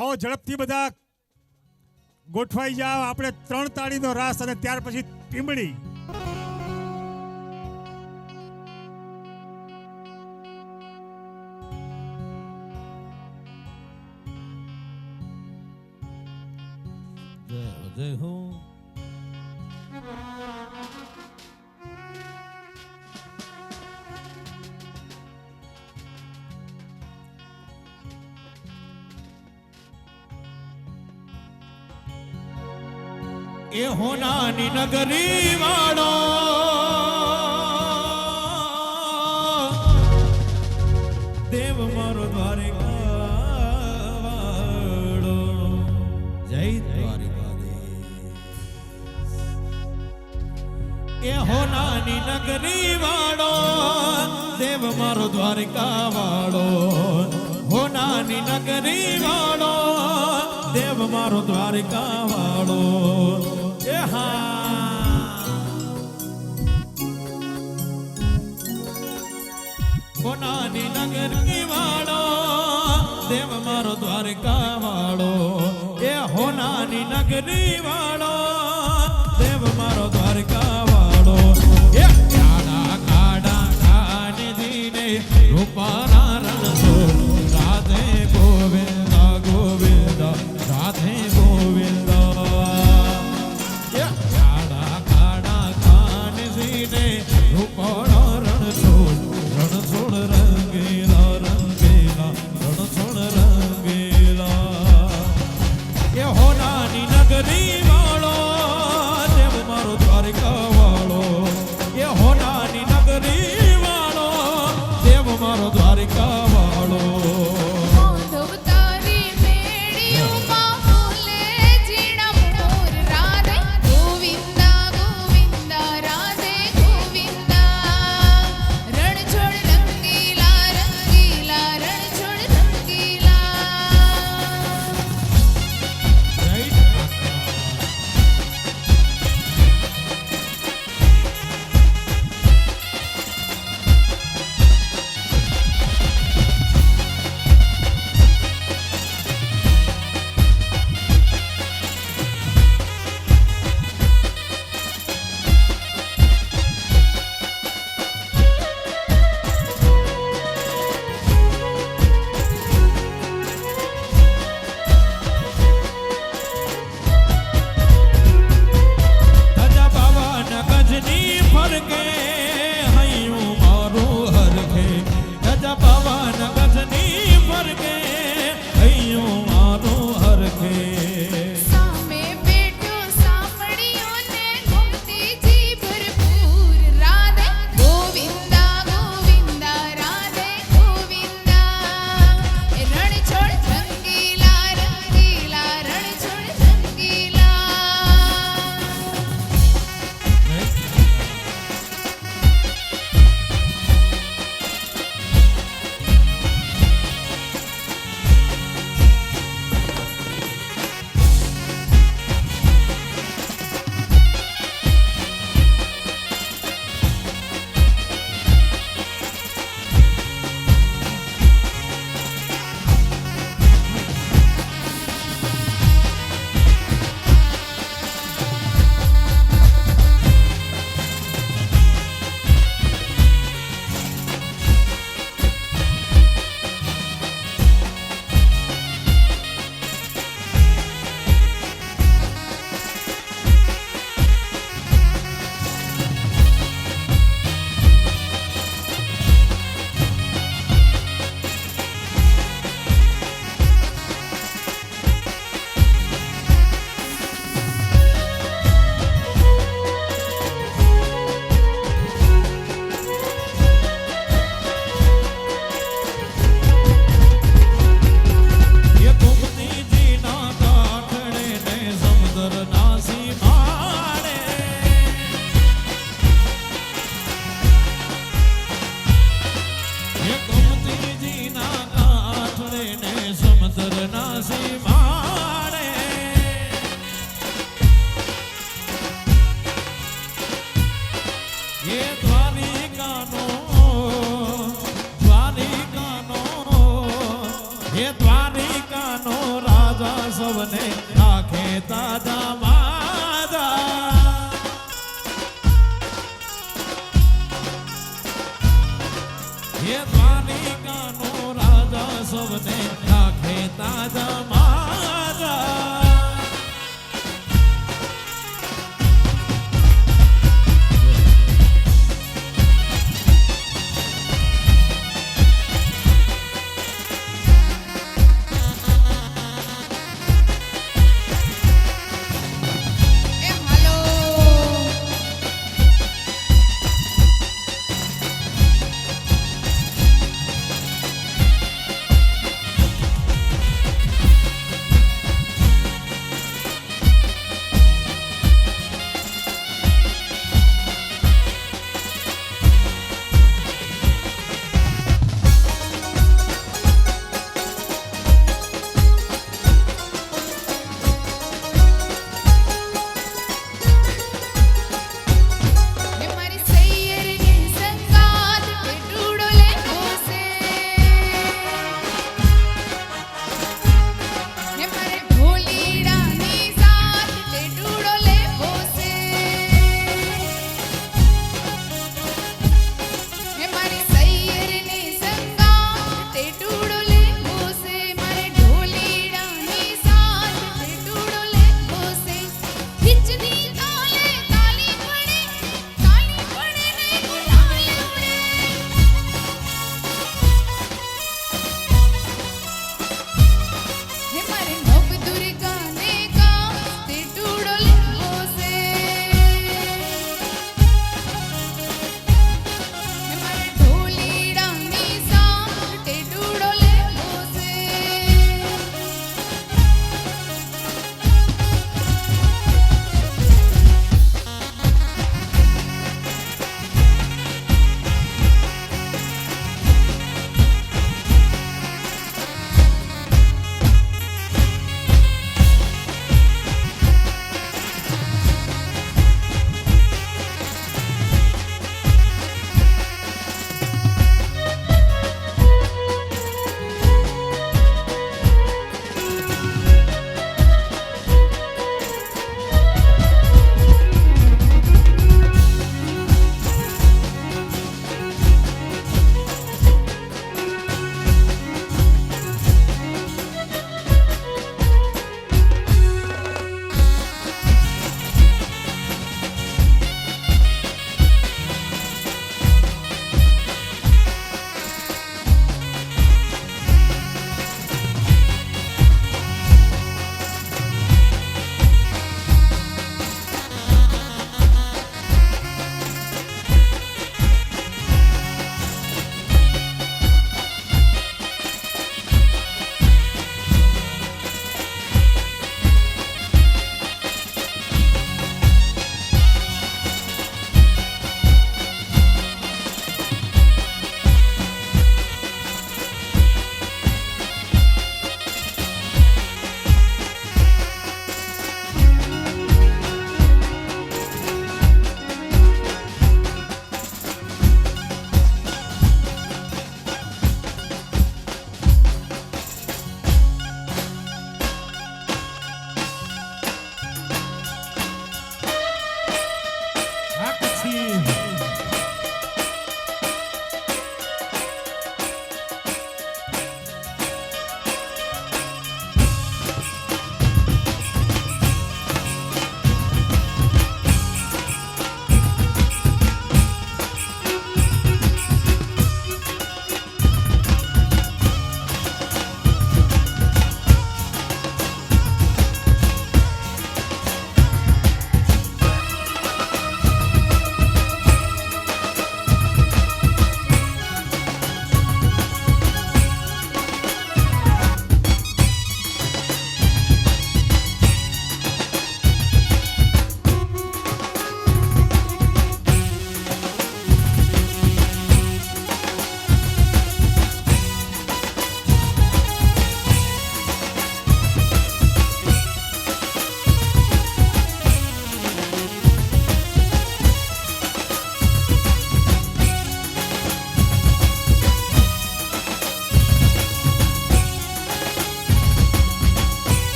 આવો ઝડપથી બધા ગોઠવાઈ જાવ. આપણે 3 તાળીનો રાસ અને ત્યાર પછી પીંબળી. જય હો એ હોનાની નગરી વાળો દેવ મારો દ્વારિકા વાળો. જય દ્વારિકા એ હોનાની નગરી વાળો દેવ મારો દ્વારિકા વાળો. હોનાની નગરી વાળો દેવ મારો દ્વારિકા વાળો. હોનાની નગરી વાળો દેવ મારો દ્વારિકા વાળો. એ હોનાની નગરી વાળો દેવ મારો દ્વારિકા વાળો. એ કાડા કાડા ખાને દીને રૂપાના રણસો રાધે ગોવિંદા ગોવિંદા રાધે ગોવિંદા. કાડા કાડા ખાને દીને રૂપાના રણસો રણછોડ રંગીલા રંગીલા રણછોડ રંગીલા. એ હોનાની નગરી વાળો દેવ મારો દ્વારિકા વાળો. એ હોનાની નગરી વાળો દેવ મારો દ્વારિકા વાળો. દ્વારિકાનો રાજ રાજા સૌને રાખે તાજા માજા હે દ્વારિકાનો રાજા સૌને રાખે તાજા માજા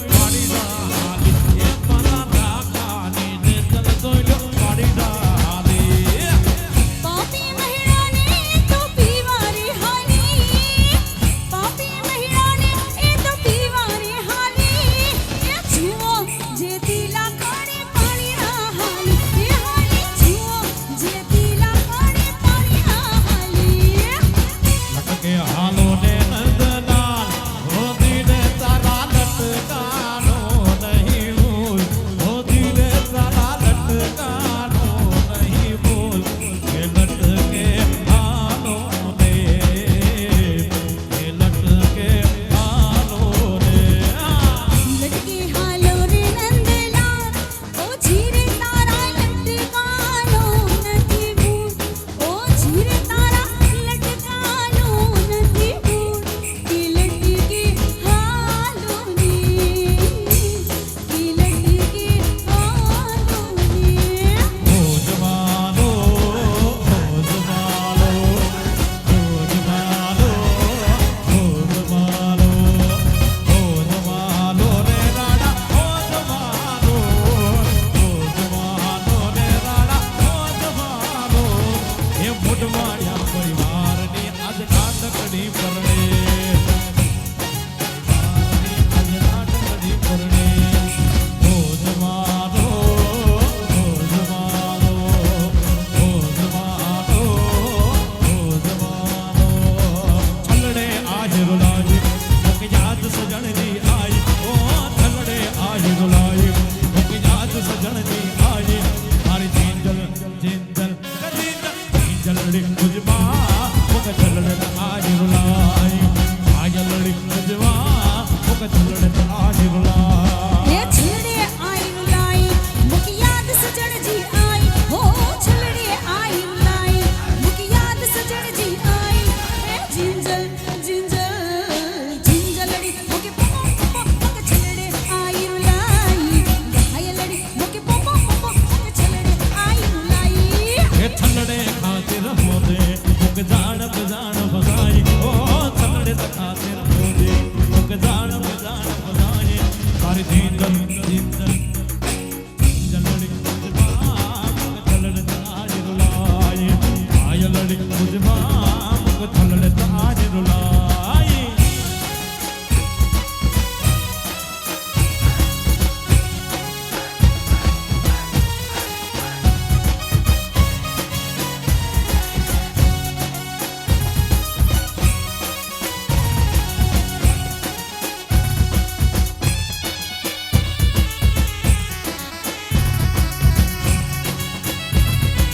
પાડી ડાલી એ મારા રાખાની ને તલ જોઈ લો પાડી ડાલી પાપી મહિરાને તો પીવારે હાલી પાપી મહિરાને એ તો પીવારે હાલી એ જુઓ જે તીલા કાળે પાણી ના હાલી એ હાલી જુઓ જે તીલા કાળે પાણી ના હાલી લટકે હાલો ને નંદલાલ હોદી ને તારા લટકાનો નહીં ભૂલ હોદી ને તારા લટકાનો નહીં ભૂલ કે લટકે હાલો ને કે લટકે હાલો ને લટકે હાલો રે નંદલાલ ઓ જીરે તારા લટકાનો નથી ભૂલ ઓ જીરે તારા લટકાનો નથી ભૂલ કે લટકે હાલો ને કે લટકે હાલો ને ભોજમાલો ભોજમાલો ભોજમાલો ભોજમાલો ભોજમાલો રે રાડા ભોજમાલો ભોજમાલો રે રાડા ભોજમાલો એ મોઢવાડિયા પરિવારની આજ નાટકડી પરણે આજ નાટકડી પરણે ભોજમાલો ભોજમાલો ભોજમાલો ભોજમાલો છલડે આજ રૂલાઈ મુક યાદ સજણની આઈ ઓ છલડે આજ રૂલાઈ મુક યાદ સજણની આઈ મારી જીંજલ જીંજલ જીંજલડી મુજમાં મુક છલડે આજ રૂલાઈ આયલડી મુજમાં મુક છલડે આજ રૂલાઈ એ છલડે આઈ રૂલાઈ મુક યાદ સજણજી આઈ હો છલડે આઈ રૂલાઈ મુક યાદ સજણજી આઈ એ જિંજલ જિંજલ જિંજલડી મુકે પોપો મુક છલડે આઈ રૂલાઈ ઘાયલડી મુકે પોપો મુક છલડે આઈ રૂલાઈ એ છલડે ખાतिर મોદે મુક જાણ બજાઈ ઓ છલડે ખાतिर મોદે મુક જાણ બજાઈ તારી જીંદલ જીંદલ જલડી મુજમાં મુક છલડે તાજ રૂલાઈ આયલડી મુજમાં મુક છલડે તાજ રૂલાઈ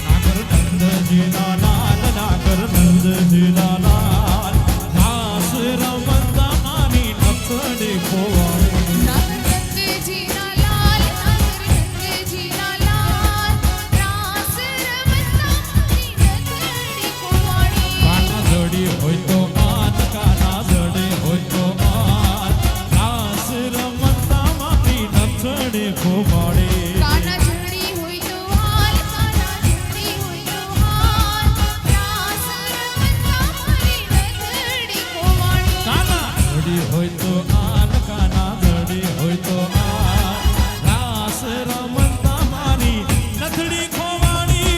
નાગર નંદજીના લાલ નાગર નંદજીના લાલ રાસ રમતા મારી નથડી ખોવાઈ નાગરગંગજીના લાલ નાગરગંગજીના લાલ રાસ રમતા મારી નથડી ખોવાણી કાના જડી હોય તો આન કાના જડી હોય તો આન રાસ રમતા મારી નથડી ખોવાડી કાના જડી હોય તો હાલ કાના જડી હોય તો હાલ રાસ રમતા મારી નથડી ખોવાણી કાના જડી હોય તો આન કાના જડી હોય તો આન રાસ રમતા મારી નથડી ખોવાડી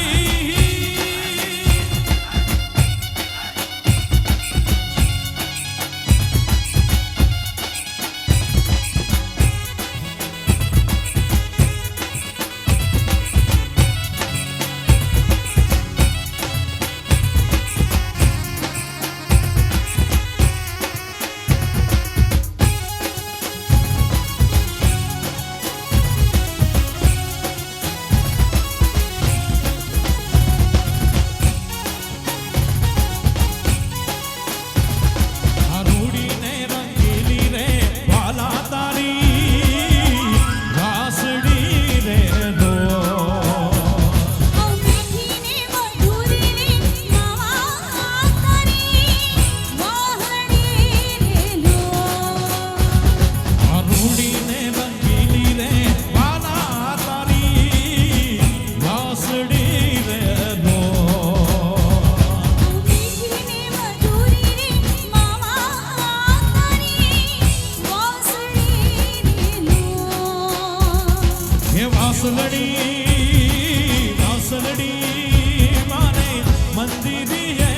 વાસલડી માને મંદિરીએ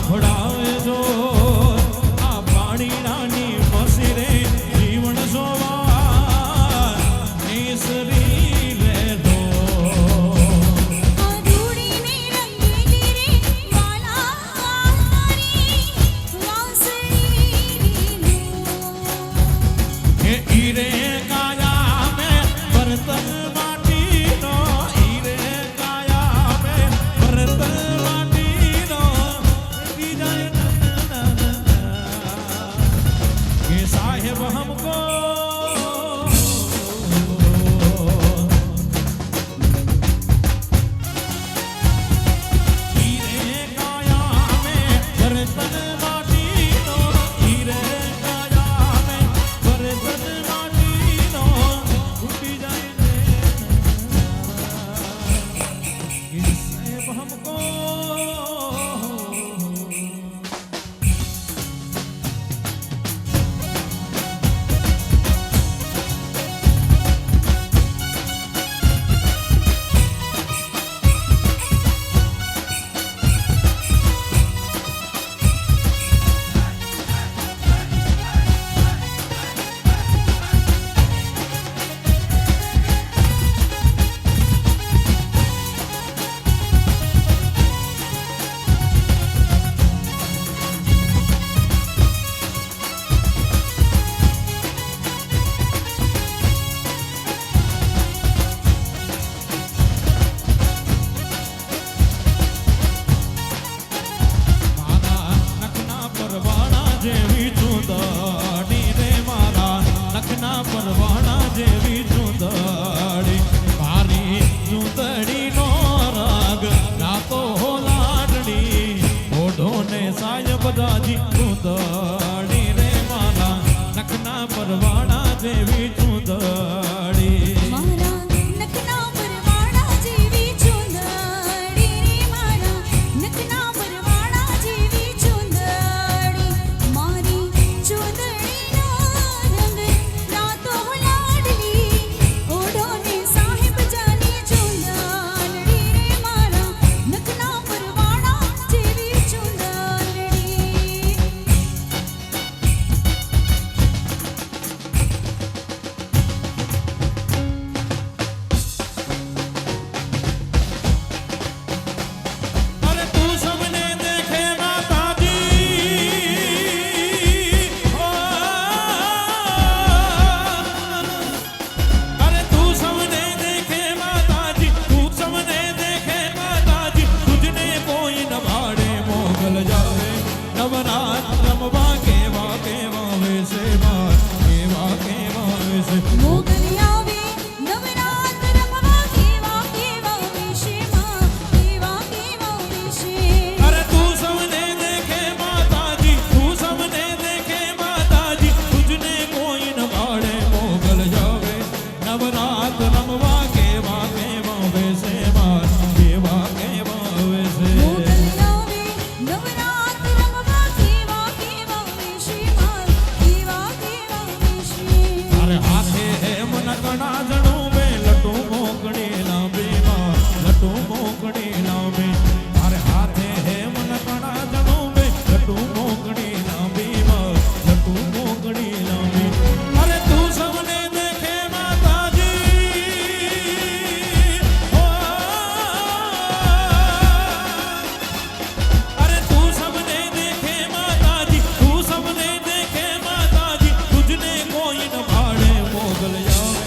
ભડાવજો આ પાણી નાની મસીરે જીવન જોવા કેસરી લેતો અધૂડીને રંગીલી રે વાલા તારી વાંસળી કે ઈરે કાયા મે બર્તન માટીનો ઈરે કાયા મે બર્તન માટીનો કે સાહેબ હમકો ઈરે કાયા મે બર્તન માટીનો ઈરે કાયા મે બર્તન માટીનો ઉડી જાય કે સાહેબ હમકો મારા નખના પરવાણા જેવી ચૂંદડી રે મારા નખના પરવાણા જેવી ચૂંદડી મારી ચૂંદડીનો રંગ રાતો લાડડી ઓઢો ને સાહેબ દાજી ચૂંદડી રે મારા નખના પરવાણા જેવી ચૂંદડી મારા નખના પરવાળા જેવી ચુંદડી રે મારા નખના પરવાળા જેવી ચુંદડી મારી ચુંદડીનો રંગ રાતો લાડલી ઓઢો ને સાહેબ જાની ચુંદડી રે મારા નખના પરવાળા જેવી ચુંદડી અરે તું સમને દેખે માતાજી ઓ અરે તું સમને દેખે માતાજી તું સમને દેખે માતાજી તુજને કોઈ ન ભાડે મોગલ જાવે નવરાત રમવા કેવા કેવા વેશે માં કેવા કેવા વેશે મોગલ આવે નવરાત રમવા કેવા કેવા વિશે માં કેવા કેવા વિશે અરે તું સમને દેખે માતાજી તું સમને દેખે માતાજી તુજને કોઈ ન ભાડે મોગલ જાવે નવરાત રમવા કેવા કેવા વેશે માં કેવા કેવા વેશે મોગલ આવે નવરાત રમવા કેવા કેવા વિશે માં કેવા કેવા વિશે અરે હાથે હેમ નકણા જણું બે લટુ મોકડી લાંબી માં લટુ મોકડી લાંબી અરે હાથે હેમ નકણા જણું બે લટુ મોકડી લાંબી માં લટુ મોકડી લાંબી અરે તું સમને દેખે માતાજી ઓ અરે તું સમને દેખે માતાજી તું સમને દેખે માતાજી તુજને કોઈ ન ભાડે મોગલ આવે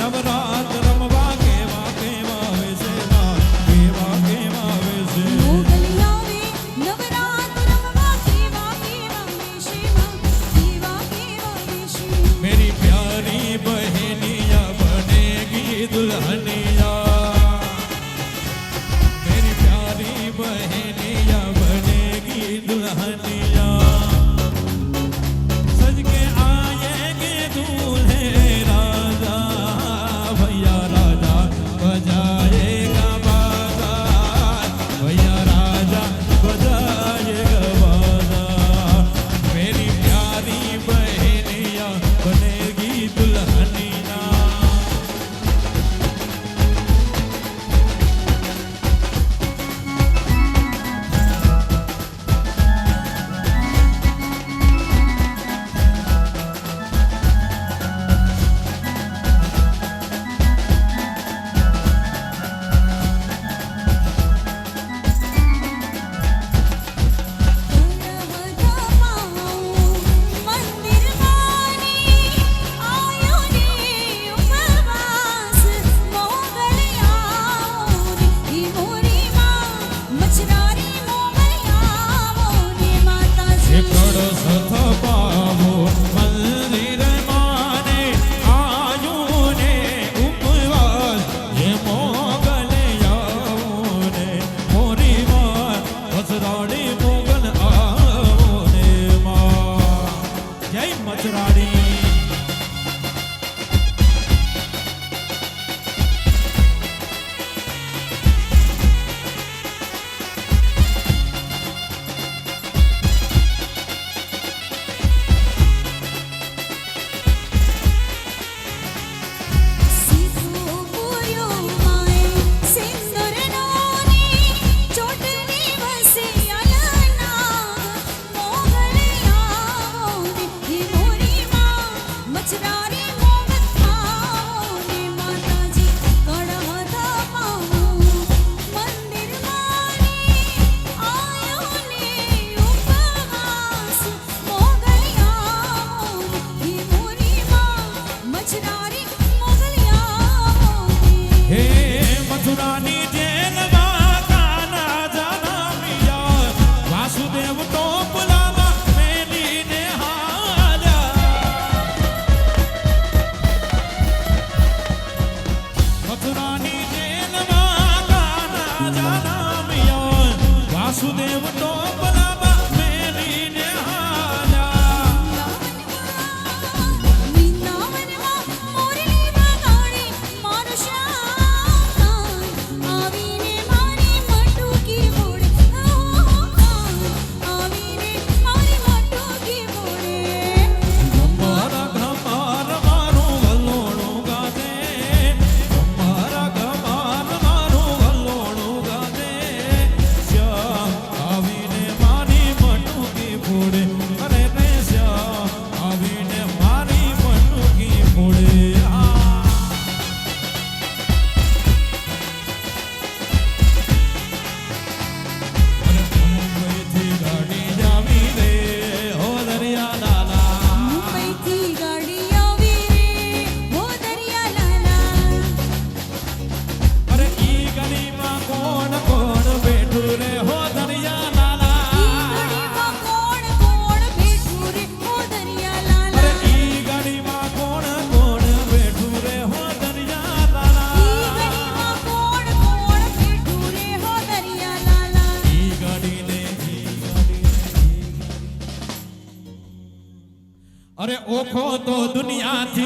નવરાત રમવા કેવા કેવા વેશે માં કેવા કેવા વેશે મોગલ આવે નવરાત રમવા કેવા કેવા વિશે માં કેવા કેવા વિશે मेरी प्यारी बहनिया बनेगी दुल्हनिया मेरी प्यारी बहनिया बनेगी दुल्हनिया सज के आएंगे दूल्हे राजा भैया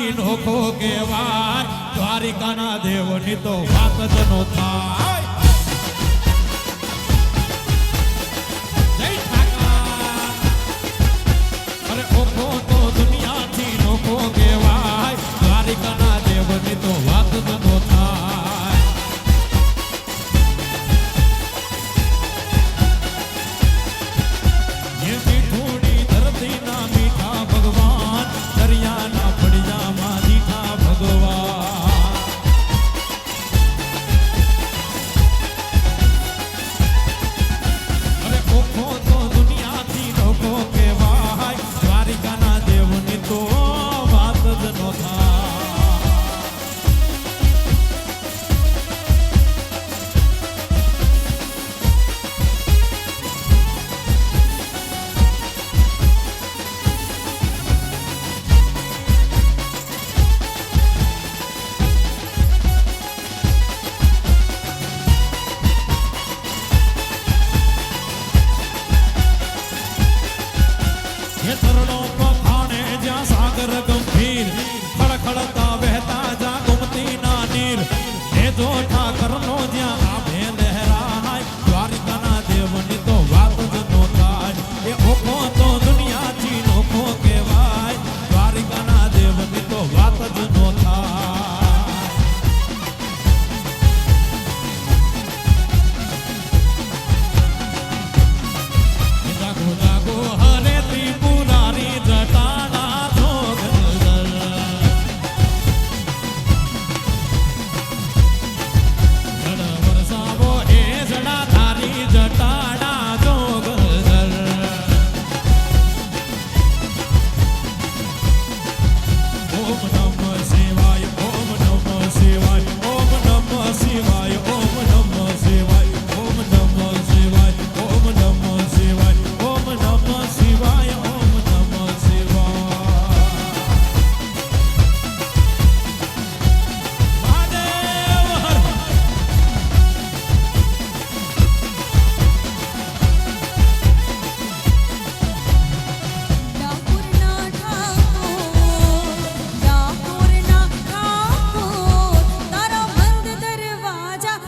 દુનિયાથી નોખો કહેવાય દ્વારિકાના દેવની તો વાત જ નો થાય જય ઠાકર અરે ઓખો તો દુનિયાથી નોખો કહેવાય દ્વારિકાના દેવની તો વાત જ નો થાય ये मीठोड़ी धरती ना मीठा भगवान दरियाना पड़ियामा दीठा भगवान अरे ओखो तो दुनियाथी लोको कहेवाय द्वारिकाना देवनी तो વાત જ નો થાય ये तरड़ों पखाने जा सागर गंभीर खड़खड़ता बहता जा गुमती ना नीर हे जो ठाकर नो ज्या आभे लहराय द्वारिकाना देवनी तो વાત જ નો થાય એ ઓખો તો દુનિયાથી નોખો કહેવાય દ્વારિકાના દેવની તો વાત જ નો થાય જાગો જાગો હરે ત્રિપુરારી જટાના જોગલ જડ વરસાવો એ જડા ધારી જટાના જોગલ ઓમ નમઃ શિવાય ઓમ નમઃ શિવાય ઓમ નમઃ શિવાય ઓમ નમઃ શિવાય ઓમ નમઃ શિવાય ઓમ નમઃ શિવાય ઓમ નમઃ શિવાય ઓમ નમઃ શિવાય મહાદેવ હર ડાકોરના ઠાકોર તારા બંધ દરવાજા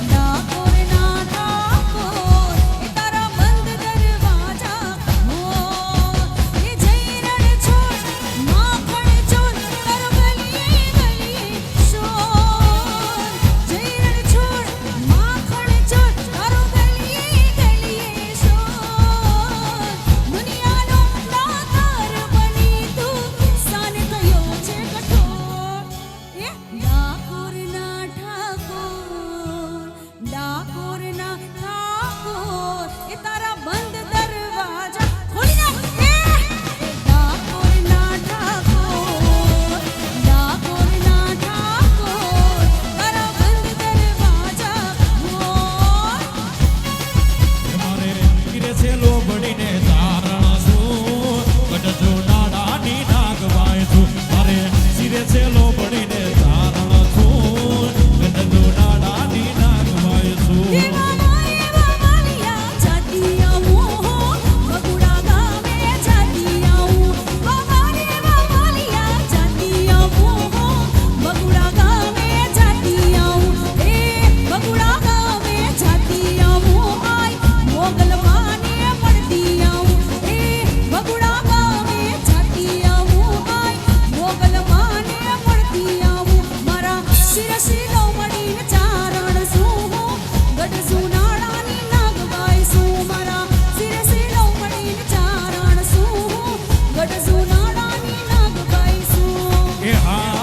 ડાકોરના ઠાકોર એ તારા બંધ દરવાજા એ જઈ રણ છોડ માખણ ચોર તારો ગલીએ ગલીએ શોર જઈ રણ છોડ માખણ ચોર તારો ગલીએ ગલીએ શોર દુનિયાનો દાતાર બની તું સાને કયો છે કઠોર એ ડાકોરના ઠાકોર એ તારા બંધ દરવાજા ખોલી નાખ ડાકોરના ઠાકોર તારા બંધ દરવાજા મારે કિરે છે લોબડીને તારણ છું ગઢજો નાડાની નાગવાય છું મારે સિરે છે લોબડીને તારણ છું ગઢજો નાડાની નાગવાય છું એવા વાલિયા જાતી આવું બગુડા ગામે જાતી આવું એવા વાલિયા જાતી આવું બગુડા ગામે જાતી આવું એ બગુડા ગામે જાતી આવું આય મોગલ માને પડતી આવું એ બગુડા ગામે જાતી આવું આય મોગલ માને પડતી આવું મારા શિરશીલો મળીને ચારણ શું ગઢ સુનાળાની નાગબાઈ શું મારા શિરશીલો મળીને ચારણ શું ગઢ સુનાળાની નાગબાઈ શું એ હા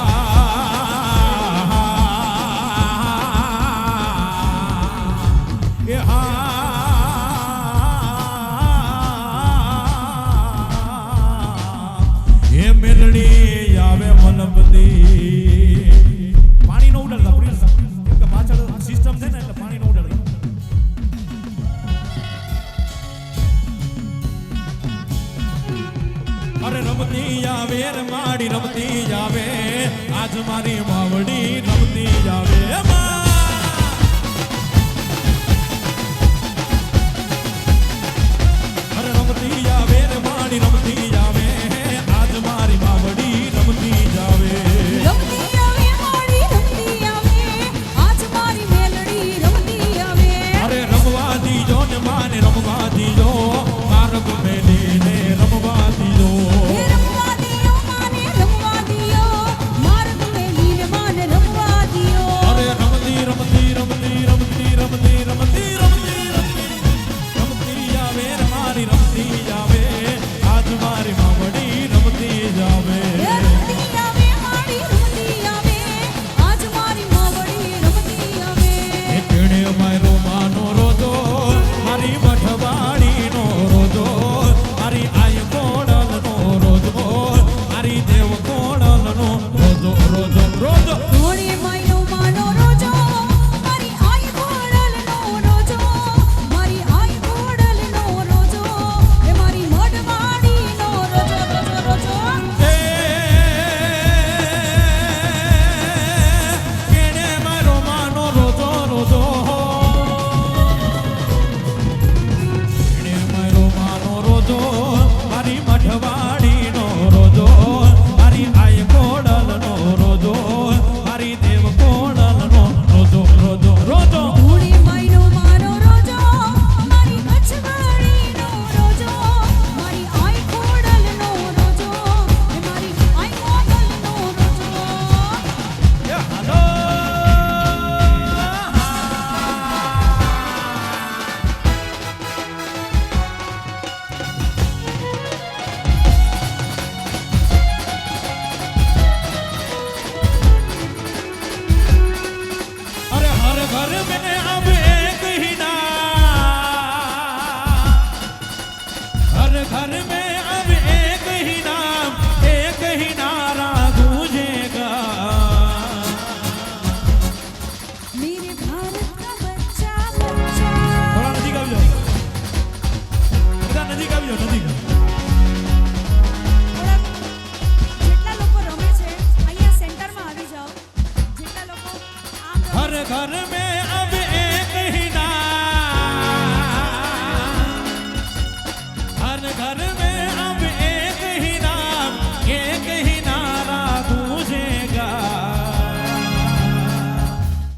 એ હા એ મેલડી આવે મલબદી પાણી નો ઉડાડતા પ્લીઝ કેમ કે પાછળ સિસ્ટમ છે ને એટલે પાણી નો ઉડાડતા અરે રમતી આવે રે માડી રમતી આવે આજ મારી માવડી રમતી આવે